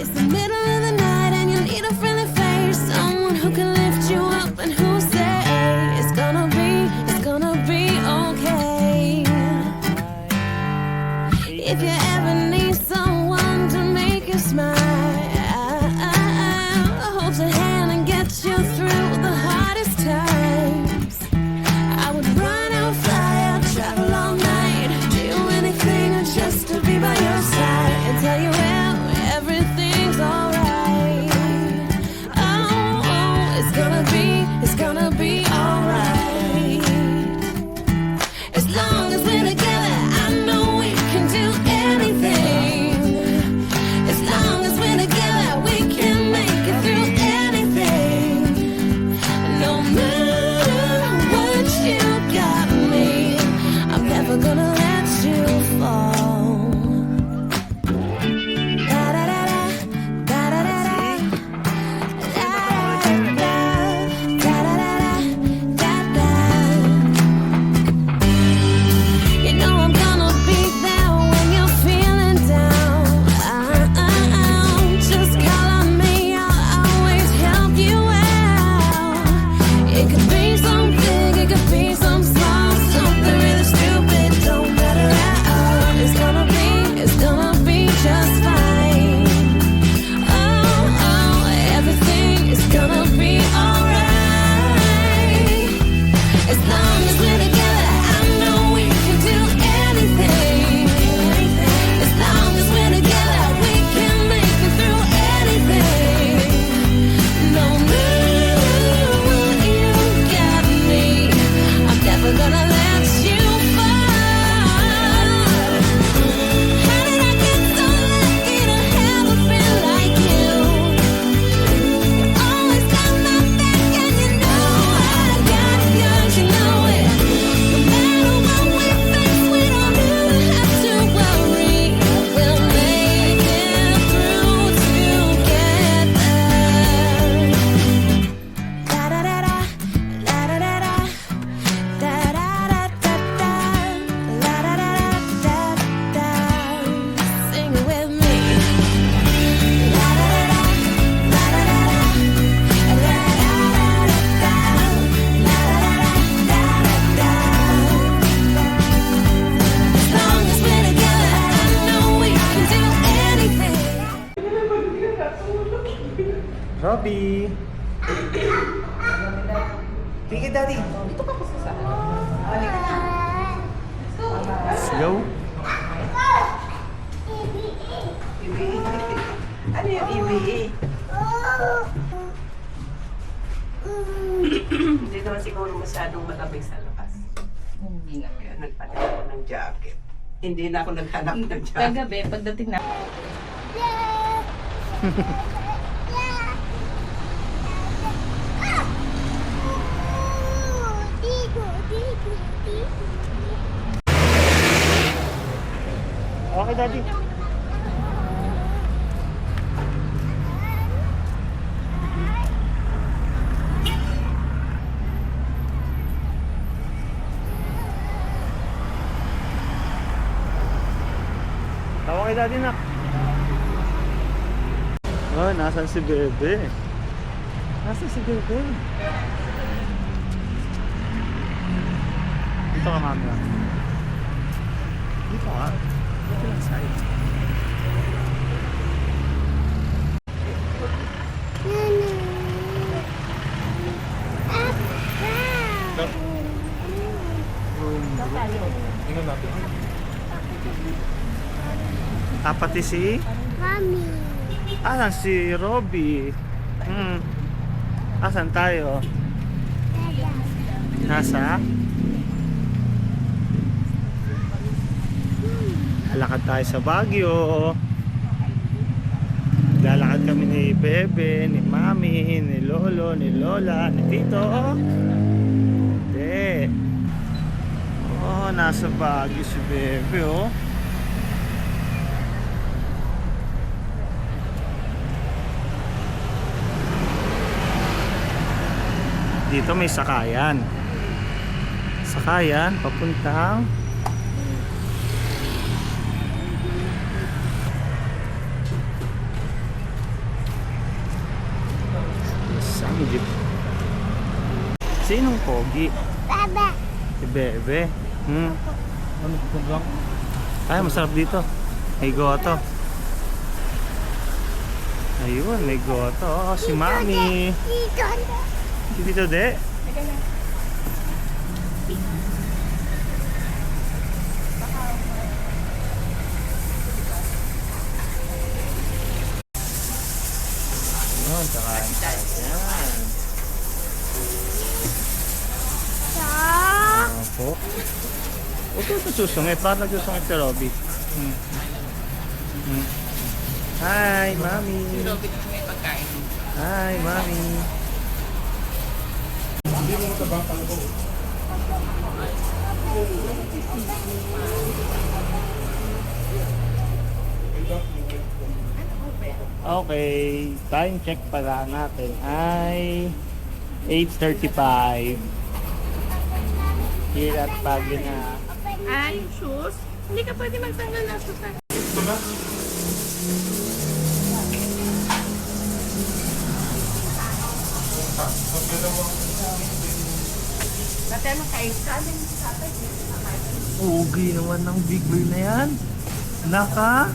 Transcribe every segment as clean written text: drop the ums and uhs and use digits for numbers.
It's the middle of the night and you need a friendly face, someone who can lift you up and who say it's gonna be okay. If you ever need someone to make you smile, holds a hand and gets you through the hardest times. I would run out, fly out, travel all night, do anything just to be by your side and tell you everything's alright. Oh, it's gonna be alright. As long as we're together, I know we can do anything. As long as we're together, we can make it through anything. No matter what you got me, I'm never gonna let you fall. Da-da-da-da, da-da-da-da, da-da-da-da, da-da-da-da. You know I'm gonna be there when you're feeling down. Just call on me, I'll always help you out. It could be something, it could be some small, something really stupid, don't matter at all. It's gonna be just fine. Oh, everything is gonna be alright. As long as we're together, I know we can do anything. As long as we're together, we can make it through anything. No matter what you got me, I'm never gonna let you fall. How did I get so lucky to have a friend like you? You always got my back and you know I got yours, you know it. No matter what we face, we don't ever have to worry. We'll make it through together. Da-da-da-da, da-da-da-da, da-da-da-da-da, la-da-da-da-da-da. Sing it with me. La-da-da-da, la-da-da-da, la-da-da-da-da, la-da-da-da-da. As long as we're together, I know we can do anything. Robby! Tingin, Daddy! Dito ka po sa halika na. Let's go! EBA. Ano yung EBA? Hindi naman siguro masyadong malamig sa labas. Hindi nga. Kaya nagpalit ako ng jacket. Hindi na ako naghanap ng jacket. Kagabi, pagdating na. Okay, Daddy. Tawa kay Daddy na. Oh, nasan si Bebe? Nasan si Bebe? Dito ka, Mami. Dito ka. Dito lang side. Pati si Mami. asan si Robby? Asan tayo? Nasa? Lalakad tayo sa Baguio. Lalakad kami ni Bebe, ni Mami, ni Lolo, ni Lola, ni Tito. Hindi. Oh, nasa Baguio si Bebe, oh. Dito may sakayan. Sakayan papuntang May jeep. Sinong pogi? Baba. Si Bebe. Ano ito lang? Ay, masarap dito. May goto. Ayun, may goto. Oh, si Mami. Dito. Si Tito De. Ayun, kakain tayo. Yan. Opo. Huwag ka susungit. Bakit nagsusungit si Robby? Hi, Mami. Robin na may pagkain. Hi, Mami. Okay, time check pala natin ay 8:35. Here at Baguio na. Ay, shoes? Hindi ka pwede magtanggal ng shoes. Dati ano kain ka? Ugi naman ng big boy na yan. Naka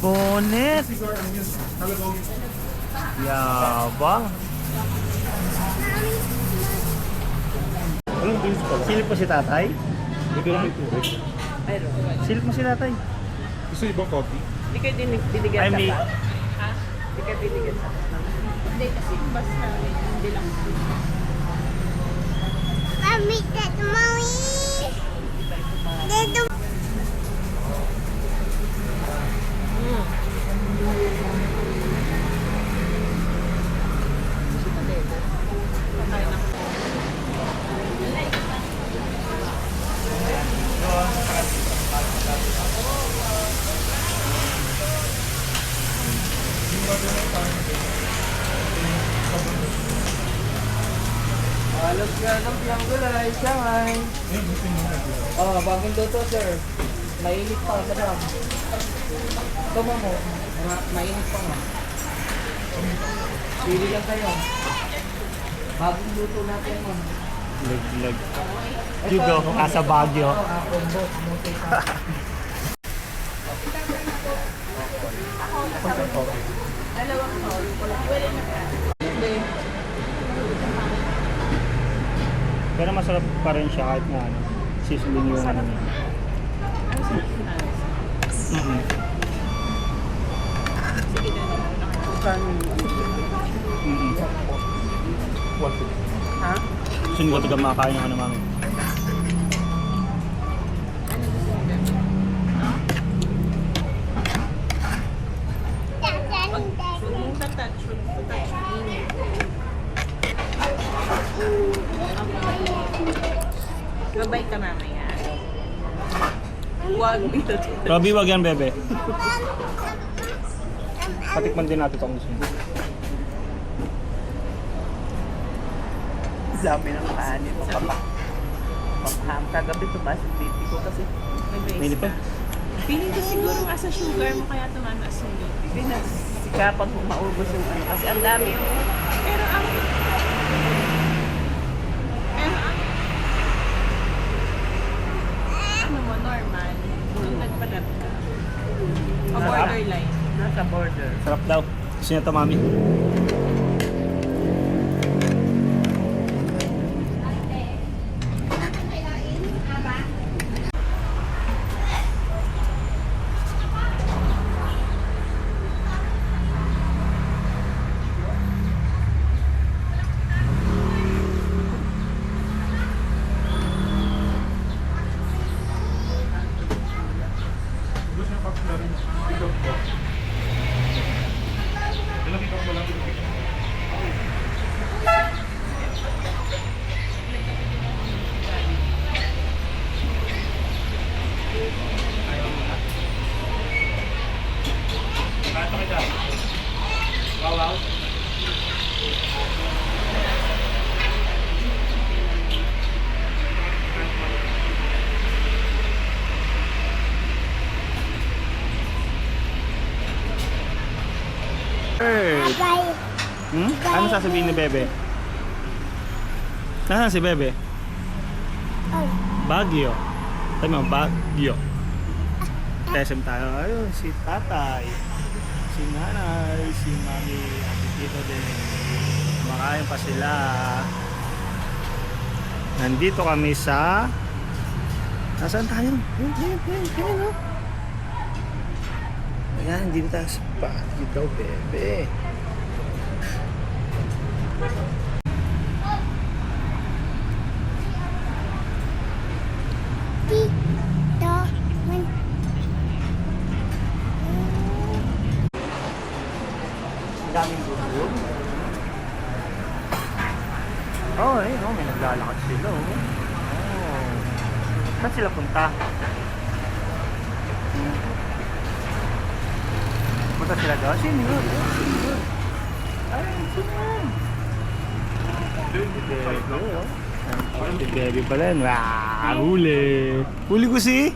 bonnet. Yabang. Silip mo si tatay? Silip mo si tatay? Gusto ibang coffee? Hindi kayo binigyan Ay, sa may... pa. Ha? Hindi kayo binigyan sa pa. Hindi kasi basta hindi lang. Mami, dito, Mami. Dito. Halos ka ng piyang gulay, Shanghai. Bagong luto, sir. Mainit pa, madam. Tama mo. Mainit pa nga. Pili lang kayo. Bagong luto natin, ma'am. Lag-lag. Jugo, asa Baguio. Combo. Pero masarap pa rin siya kahit na ano, sizzling yung ano niya. Ha? Gusto ko taga makakain ng ano mami. Huwag mong tatouch. Huwag mong tatouch. Babay ka mamaya. Huwag mo ito. Robby, wag yan, Bebe. Patikman din natin itong gusto mo. Dami ng kanin. Pagham kagabi tumaas yung BP ko kasi May pa. Feeling ko siguro nga sa sugar mo kaya tumataas yung BP. pinagsikapan kong maubos yung ano. Kasi ang dami yung Pero ang ano mo, normal. Kung nagpadat ka. O borderline. nasa border. Sarap daw. Gusto niya ito, mami. Bird. Bye. Ano sasabihin ni Bebe? Nasaan si Bebe? Baguio. Sabi mo, Baguio. SM tayo. Ayun, si tatay, si nanay, si mami, at si tito din. Kumakain pa sila. Nandito kami sa... Nasaan tayo? Yan, oh. Ayan, dito tayo sa Baguio daw, Bebe. Ang daming gulog. Oh, ayun, oh, may naglalakad sila, oh. Oh. Saan sila punta? Punta sila doon? Sino yun? Ay, sino yun? Bebe, oh. Si Bebe pala yun. Wow, huli. Huli ko si?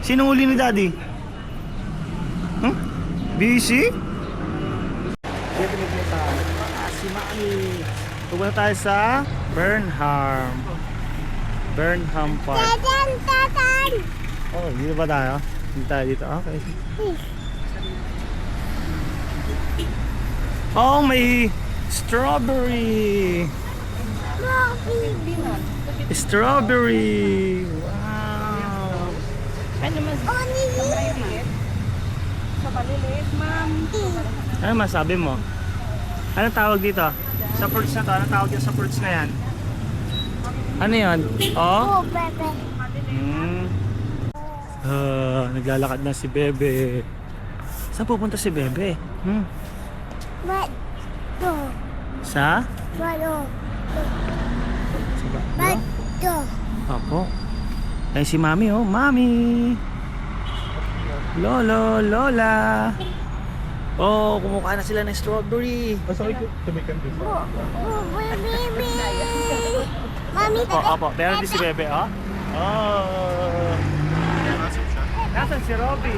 Sino huli ni Daddy? Busy? Si Mami. Pupunta tayo sa Burnham Park. Oh, dito ba tayo? Dito tayo dito. Okay. Oh, may strawberry. Strawberry. Wow. Ano mas maliliit? Sa maliliit, ma'am. Ano masabi mo? Ano tawag dito? Sa fruits na to? Ano tawag yun sa fruits na yan? Ano yun? Oh? Naglalakad na si Bebe. Saan pupunta si Bebe? Sa? Opo. Ay si Mami, oh. Mami! Lolo, Lola! Oh, kumukuha na sila ng strawberry. Sorry, tumikan din. Opo. Meron din si Bebe, oh. Oh. Nasaan si Robby?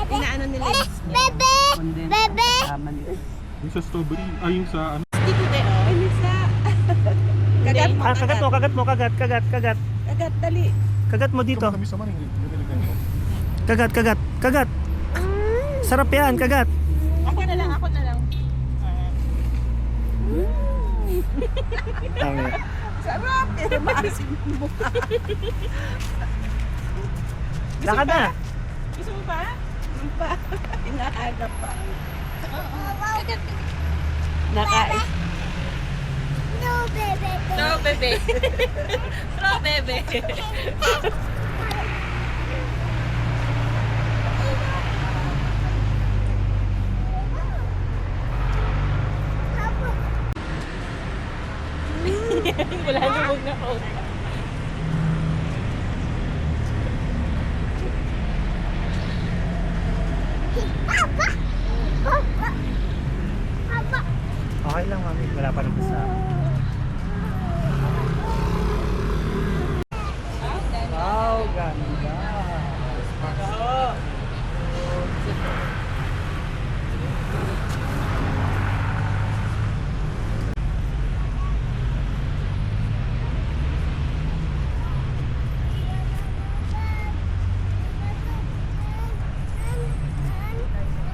Inaano nila? Yung sa strawberry, yung sa ano? Dito tayo. Ay, Lisa. Kagat mo. Kagat, Kagat, dali. Kagat mo dito. Kami sa maning, nililigan mo. Kagat. Sarap yan, kagat. Ako na lang. Tama. Sarap. Pero maasim yung mukha. Lakad na. Gusto mo pa? Ano pa? Hinahanap pa. Nakain. No, bebe. Wala lumog na ako. Okay lang, Mami. Wala pa rin sa... Wow, ganda.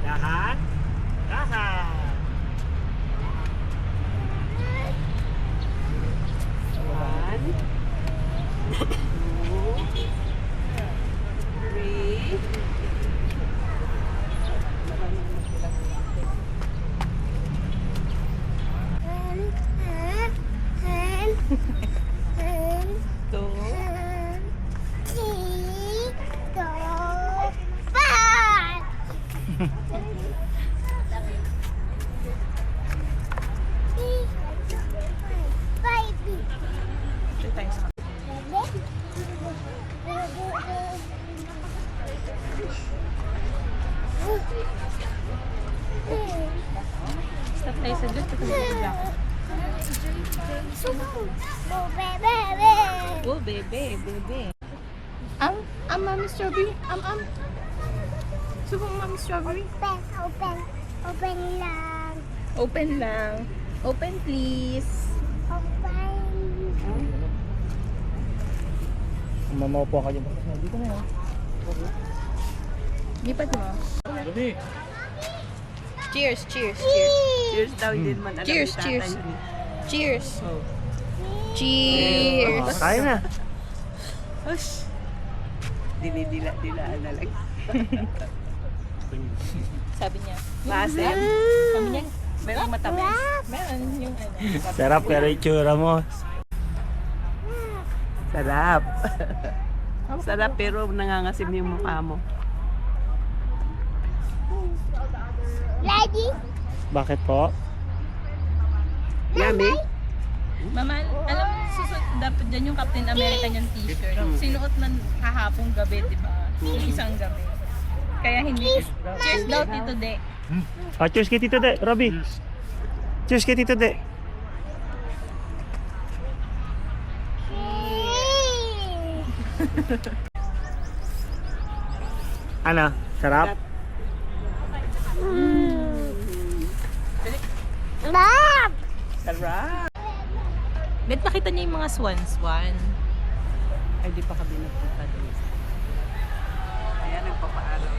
Dahan. Stop tayo sa dito. Oh, bebe. Mami strawberry. Subo mo, Mami strawberry. Open lang. Open lang. Open please. Mamaupo ka dyan. Dito na yan. Lipat mo. Gabi. Cheers, cheers, cheers. Cheers daw, hindi naman alam Cheers, ni tatay cheers. yun eh. Cheers. Oh. Cheers. Kaya na. Hush! Dinidila-dilaan na lang. Sabi niya. Maasim. Sabi niya. Merong matamis. Meron yung ano. Sarap pero itsura mo. Sarap. Sarap pero nangangasim yung mukha mo. Bakit po? Yummy? Mama, alam mo, susunod dapat dyan yung Captain America niyang t-shirt. Sinuot man kahapong gabi, di ba? Yung isang gabi. Kaya hindi. Cheers daw, Tito De. Ah, cheers kay Tito De, Robby. Cheers kay Tito De. Ano? Sarap? Sarap! Bet, nakita niya yung mga swan-swan. Ay, di pa kami nagpunta doon. Kaya nagpapaaraw.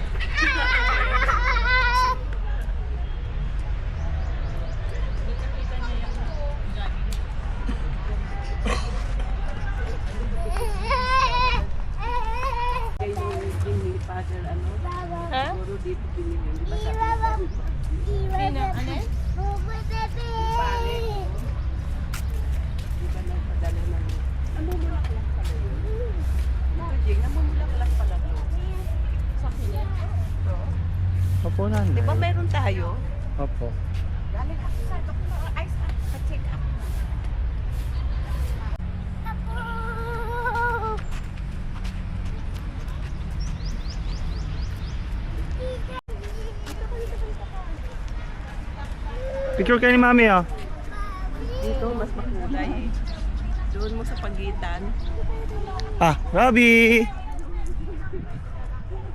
Yung ni father, ano? Ha? Siguro dito binili. Di ba sabi? Sino? Ano? Di ba nagpadala ng... Ano mulaklak pala yun? Ito, Jing, namumulaklak pala to. Sa kilit. Opo, nanay. Di ba meron tayo? Opo. Galing ako sa doktor. Ay, sa check up. Picture kayo ni Mami, oh. Dito, mas makulay. Doon mo sa pagitan. Ah, Robby!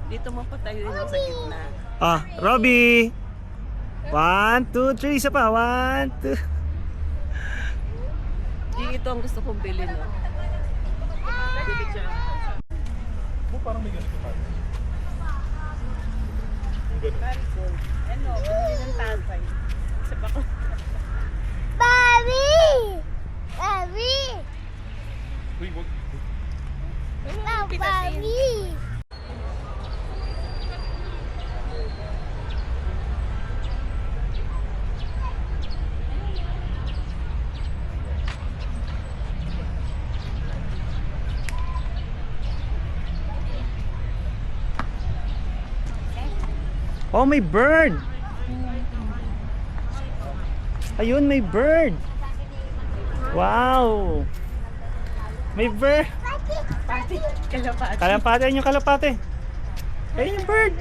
Dito mo patayo yun sa gitna. Ah, Robby! 1, 2, 3, isa pa. 1, 2. Di ito ang gusto kong bilhin, no? Parang may ganito pa. Yung ganun. Very good. Ano, binili ng tatay. Sa bako. Uy, wag. Oh, may bird! Ayun, may bird! Wow! May bird! Pati, kalapati. Kalapate, ayun yung kalapate. Ayun yung bird!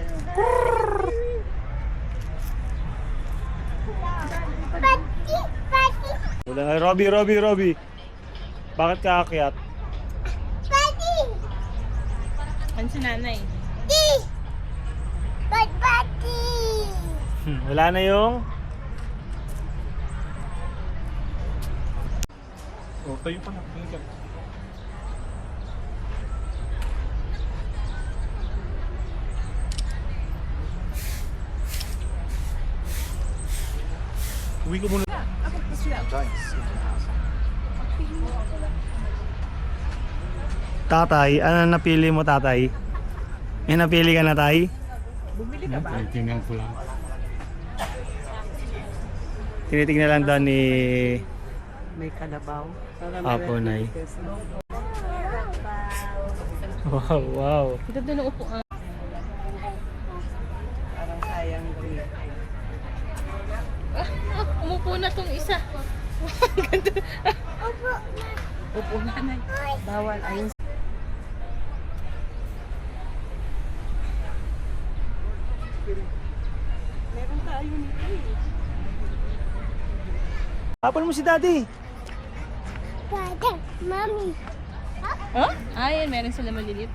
Wala, Robby. Bakit ka aakyat? Ano si nanay? Wala na yung... Oh, tayo pa na. Tingin ka. Uwi ko muna. Tatay, ano napili mo, tatay? May napili ka na, tay? Bumili ka ba? Tingnan ko lang. Tinitignan lang daw ni... May kalabaw. Apo, nay. Wow, wow. Ganda ng upuan. Parang sayang rin. Umupo na tong isa. Ganda. Upo na, nay. Bawal. Ayun. Meron tayo nito eh. Hapon mo si daddy. Huh? Ay, meron sila maliliit.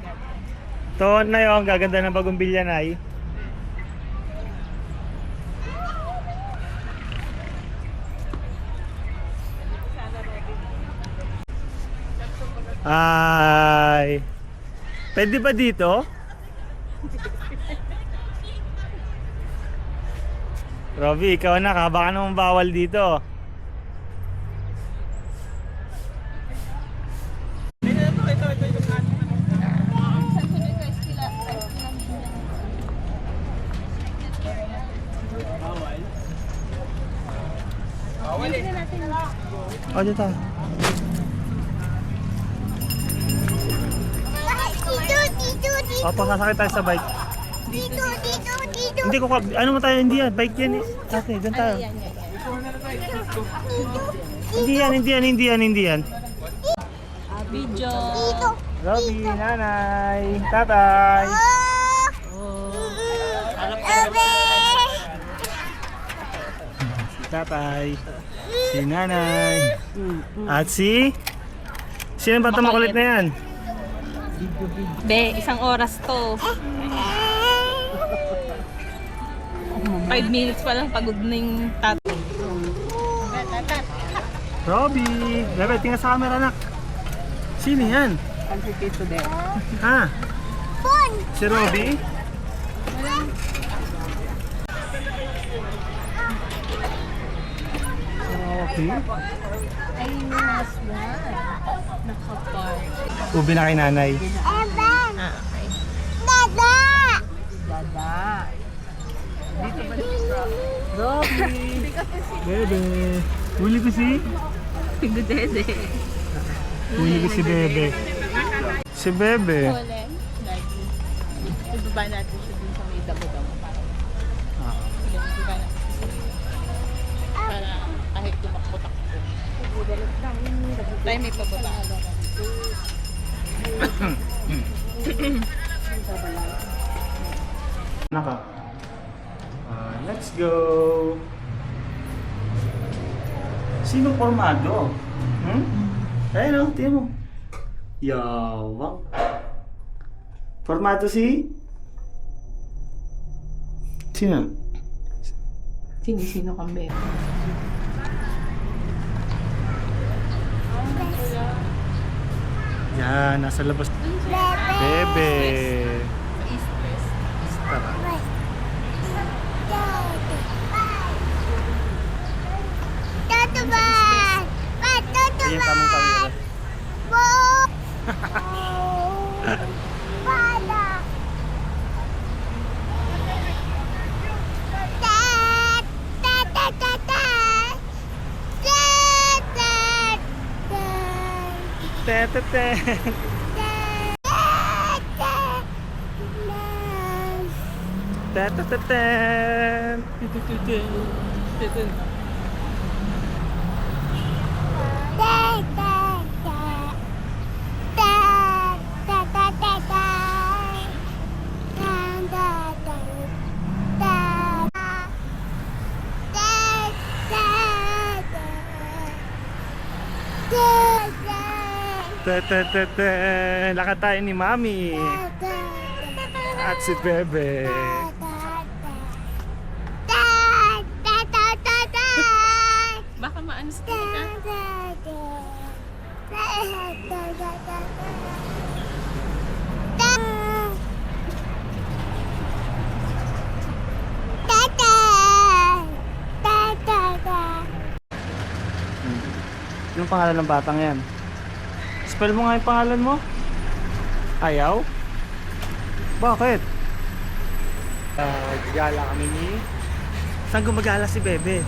Ito na yun, gaganda ng bagong bilya, nay. Ay. Pwede ba dito? Robby, ikaw na ka. Baka naman bawal dito. Oh, dito. O, pakasakit tayo sa bike. Dito. Hindi ko ano mo tayo, hindi yan. Bike yan eh. Ate, dyan tayo. Hindi yan. Video. Robby, nanay, tatay. Si tatay, si nanay, at si... Sino ba ito makulit na yan? Be, 1 oras to. 5 minutes pa lang pagod na yung tatay. Robby, bebe, tingnan sa camera anak. Sino yan? Complicated din. Ha? Si Robby? Okay. Ay, mas one. Nakapark. Ubi na kay nanay. Dada. Robby! Bebe! Huli ko si? Dede. Huli ko si Bebe. Si Bebe. Lagi. Ibaba natin siya dun sa may damo-damo. Ah. Ibaba natin siya. Para kahit tumakbo-takbo. Tayo may pababa. Naka. Let's go. Sino formado? Ayun o, tingnan mo. Yawang. Formado si? Sino? Sino kang be? Yan, nasa labas. Bebe. Tara. Yan tamang camera. Te. Lakad tayo ni Mami at si Bebe. Baka maano sa tingin ka? Anong pangalan ng batang yan? Spell mo nga yung pangalan mo. Ayaw? Bakit? Gala kami ni... Saan gumagala si Bebe?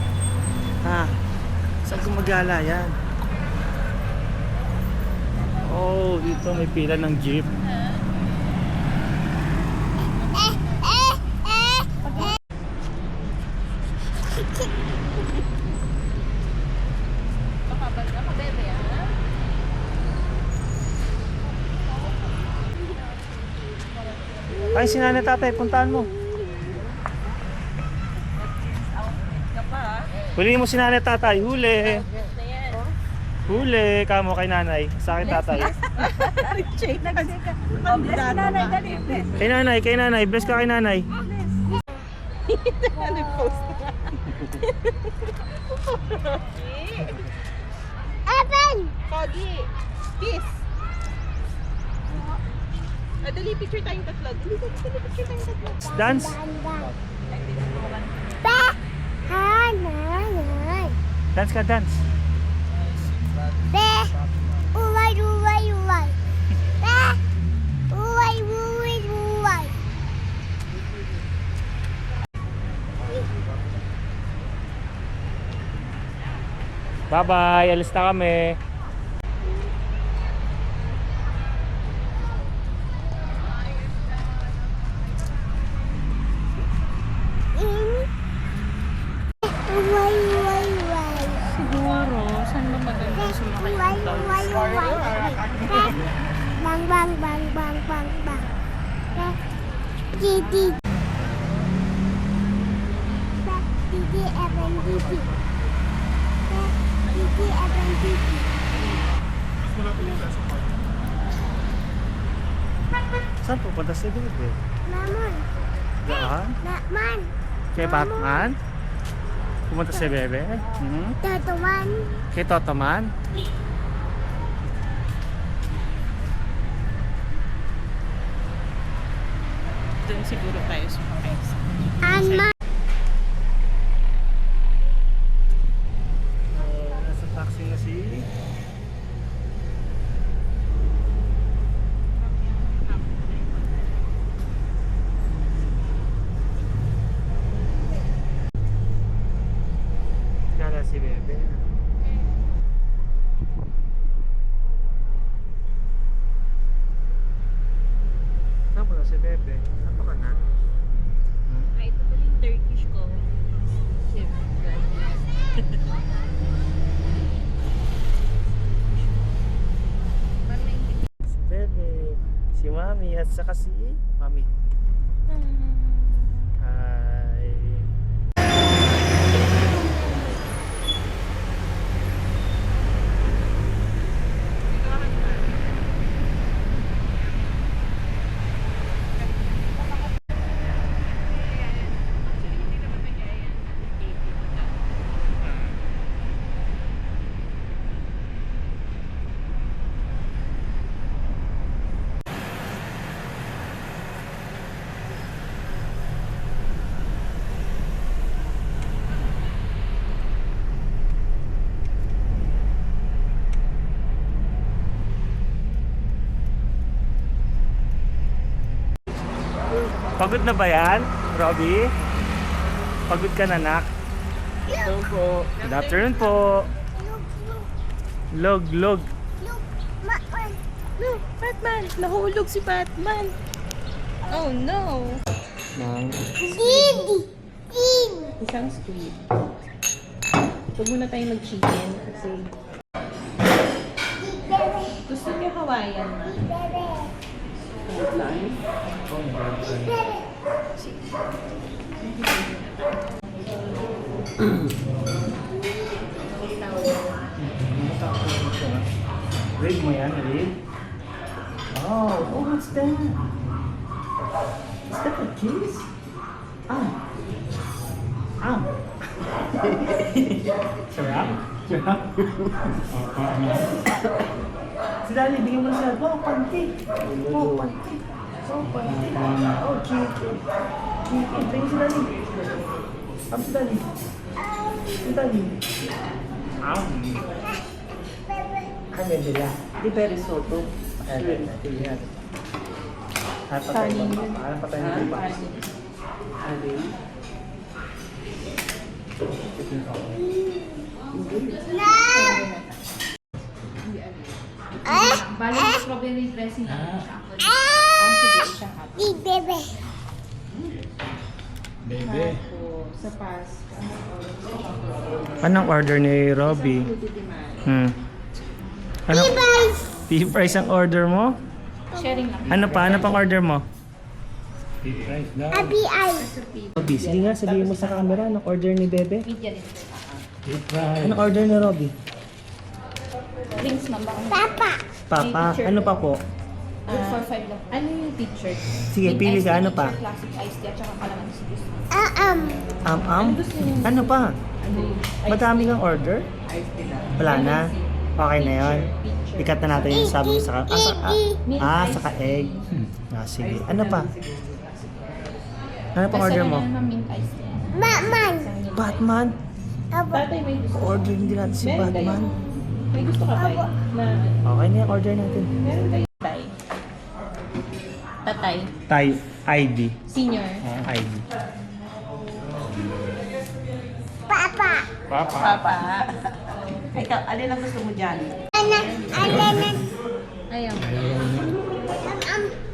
Ha? Saan gumagala yan? Oh, dito may pila ng jeep. Ay, si nanay tatay, puntaan mo. Huli mo si nanay tatay, huli. Huli, kamo kay nanay, sa akin tatay. Kay nanay, bless ka kay nanay. Evan! Pogi! Kiss! Dali, picture tayong tatlo. Dali, picture tayong tatlo. Dance. Dance ka, dance. Bye-bye. Alis na kami. Siguro, saan ba magandang sumakay ng bus? Bang bang bang bang bang bang. Didi. Didi Evan Didi. Didi Evan Didi. Saan pupunta si Bebe? Mamon. Saan? Nakman. Kay Batman? Pumunta si Bebe? Tatuan. Kay Totoman? Doon siguro tayo sumakay. Anma. Nasa taxi na si... Kala si Bebe. Saan pala si Bebe? Saan pa ka na? Ay, ito pala yung Turkish ko. Si Bebe, si Mami, at saka si Mami. Hi. Pagod na ba yan, Robby? Pagod ka na, nak? Ito po. Good afternoon po. Log, log. Makman. Batman! Nahulog si Batman! Oh no! Didi. Didi. Isang squid. Huwag muna tayo mag-chicken kasi Bebe. gusto niya Hawaiian na. Bebe. Read mo yan, read. Oh, what's that? Is that a kiss? Sarap? Sarap? Si Dali, bigyan mo na siya. Oh, panty. Oh, panty. Oh, panty. Oh, chicken. Chicken. Bigyan si Dali. Si Dali. Si Dali. Kami nila. Di ba risotto? Hanap pa tayo. Hanap pa tayo ng iba. Alin? Bali, mas problema yung dressing natin siya. Di bebe. Bebe. Sa pas. Anong order ni Robby? Anong Bye. T-fries ang order mo? Sharing lang. Ano pa? Ano pang order mo? Abi ay. Robby, sige nga, sabihin mo sa camera anong order ni Bebe. Media rin. Anong order ni Robby? Drinks ma'am. Papa. Papa, ano pa po? Good for 5 lang. Ano yung t-shirt? Sige, pili ka, ano pa? Classic iced tea at saka kalamansi juice. Ano pa? Madami kang order? Wala na. Okay na yun. Picture. Ikat na natin yung sabi sa sa egg. Sige. Ano pa? Ano pa order mo? Mint ice cream. Batman. Batman? Tatay, may gusto. Order hindi natin si Meron Batman. May gusto ka tayo na Okay na yung order natin. meron kayo tatay. Tatay. Tay ID. Senior. ID. Papa. Papa. Papa. Ikaw, alin ang gusto mo dyan? Anak. Ayaw.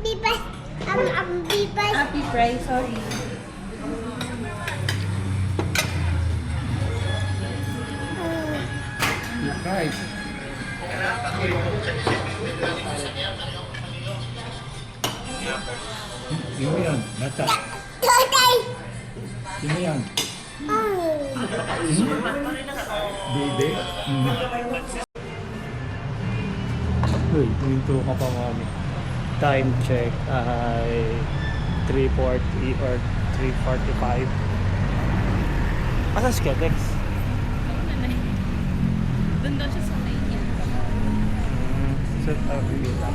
Bibas. Bibas. Happy fry, sorry. Guys. Sino yan? Bata. Tatay. Sino yan? Bebe? Uy, Minto ka pa, mami. time check ay 3:40 or 3:45. Asa si Ketex? Doon daw siya sa may hill. Set up dito.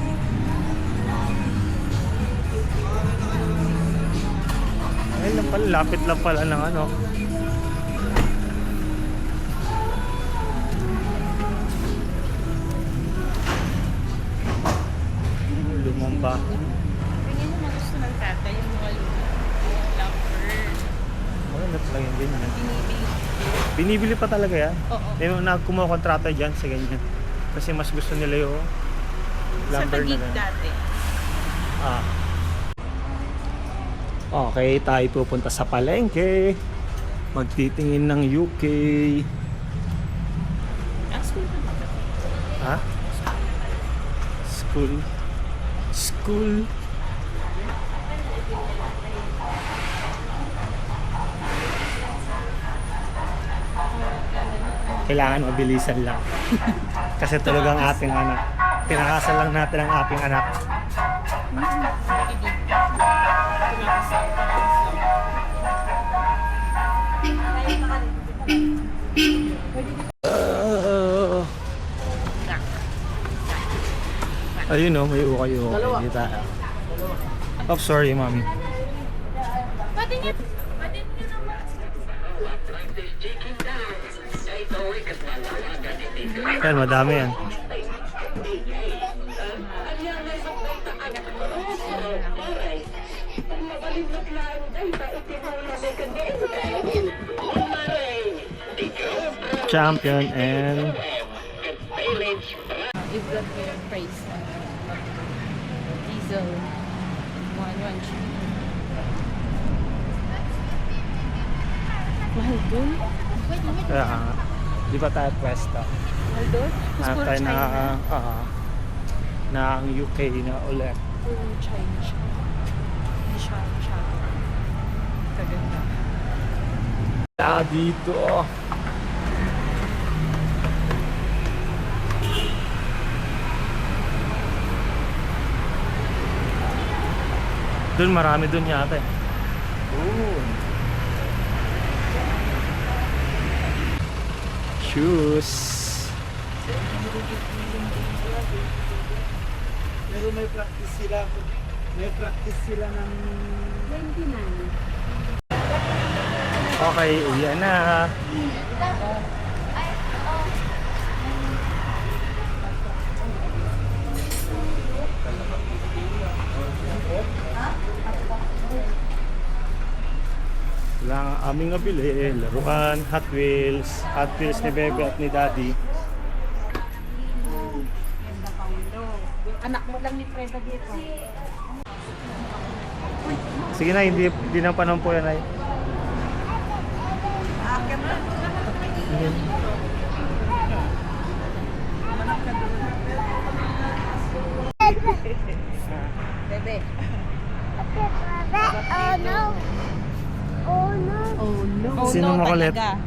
Ay lang pala, lapit lang pala ng ano. Lumamba. Ganyan naman gusto ng tatay, yung mga lover. Maganda talaga yung ganyan. Binibili. Binibili pa talaga yan. Oo. Yung kumukontrata dyan sa ganyan. Kasi mas gusto nila yung Sa lumber na Taguig ganyan. dati. Okay, tayo pupunta sa palengke. Magtitingin ng UK. Ang school ko ba? Ha? School. School. Kailangan mabilisan lang. Kasi tulog ang ating anak. Tinakasan lang natin ang ating anak. Ayun o, may ukay-ukay. Kita. Oh, sorry, mami. Pwede niya naman. Yan, madami yan. Champion and You've got your price. Diesel. 113. Mahal dun? kaya nga, di ba tayo pwesto? Mahal dun? Mas Hanap puro tayo na, China. na ang UK na ulit. Puro China siya. Hindi siya masyado kaganda. Dito. Doon marami doon yata eh. Shoes. Pero may practice sila. May practice sila ng... Okay, uwi na. Wala nga aming nabili, laruan, Hot Wheels ni Bebe at ni Daddy. Anak mo lang ni Freda dito. Sige na, hindi na panahon po yan ay. Bebe. Oh no. Oh no. Oh no. Sino makulit? talaga.